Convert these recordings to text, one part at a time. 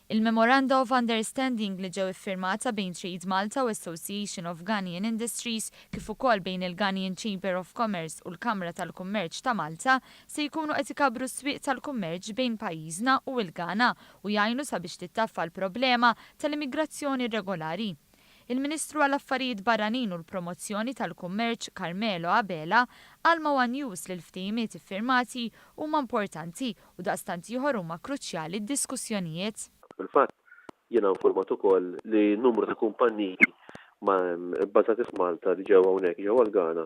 Il-Memoranda of Understanding li ġew iffirmata bejn Trade Malta u Association of Ghanaian Industries kif ukoll bejn il-Ghanaian Chamber of Commerce u l-Kamra tal-Kummerċ ta' Malta se jkunu qed ikabru s-swieq tal-kummerċ bejn pajjiżna u l-Ghana u jgħinu sabiex tittaffa l-problema tal-imigrazzjoni irregolari. Il-Ministru għall-Affarijiet Barranin u l-Promozzjoni tal-Kummerċ Carmelo Abela għalma One News li l-ftehimiet iffirmati huma importanti u daqstant ieħor huma kruċjali d-diskussjonijiet. Fil-fatt, jiena informat ukoll li numru ta' kumpanniji bbażati f'Malta li ġew hawnhekk ġew għall-Ghana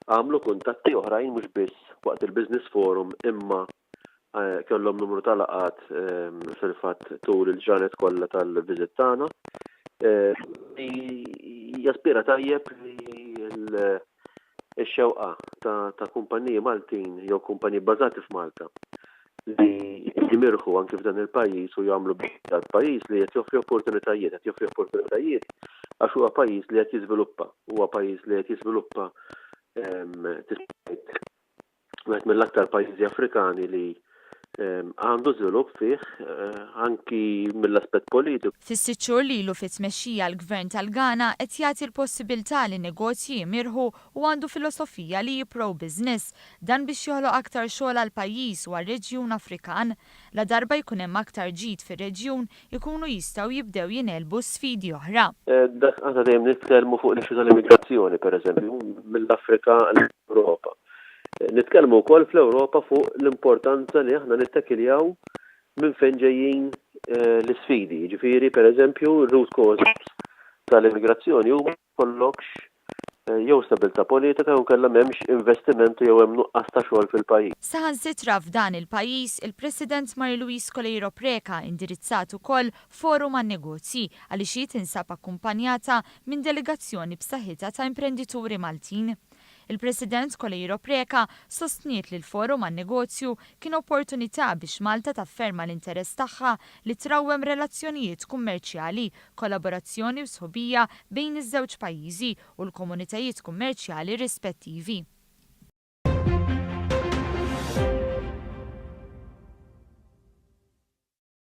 għamlu kuntatti oħrajn mhux biss waqt il-Business Forum imma kellhom numru ta' laqat fil-fatt tul il-ġranet kollha tal-viżit tagħna. Jaspira tajjeb li l-xewqa ta' kumpaniji Maltin jew kumpaniji bbażati f'Malta li jimirħu anke f'dan il-pajjiż u jagħmlu tal-pajjiż li qed joffri opportunitajiet għax huwa pajjiż li qed jiżviluppa, wieħed mill-aktar pajjiżi Afrikani li għandu żvilupp fih anki mill-aspett politiku. Fis-sitt xhur li ilu fit-tmexxija l-Gvern tal-Ghana qed jagħti l-possibilità li negozji jimirħu u għandu filosofija li pro-business dan biex joħloq aktar xogħol għal pajjiż u għar-reġjun Afrikan. La darba jkun hemm aktar ġid fir-reġjun ikunu jistgħu jibdew jinelbu sfidi oħra. Aħna dejjem nitkellmu fuq l-ixu tal-immigrazzjoni pereżempju mill-Afrika l-Ewropa. Nitkellmu wkoll fl-Ewropa fuq l-importanza li aħna nittakiljaw minn fejn ġejjin l-isfidi. Ġifieri pereżempju root causes tal-immigrazzjoni huma kollokx jew stabilità politika jew kellha m'hemmx investimentu jew hemm nuqqas ta' xogħol fil-pajjiż. Saħansitra f'dan il-pajjiż il-President Marie-Louise Coleiro Preca indirizzat ukoll forum għan-negozji għaliex hi tinsab akkumpanjata minn delegazzjoni b'saħħitha ta' imprendituri Maltin. Il-President Coleiro Preca sostniet li l-forum għan-negozju kien opportunità biex Malta tafferma l-interess tagħha li trawwem relazzjonijiet kummerċjali, kollaborazzjoni u sħubija bejn iż-żewġ pajjiżi u l-komunitajiet kummerċjali rispettivi.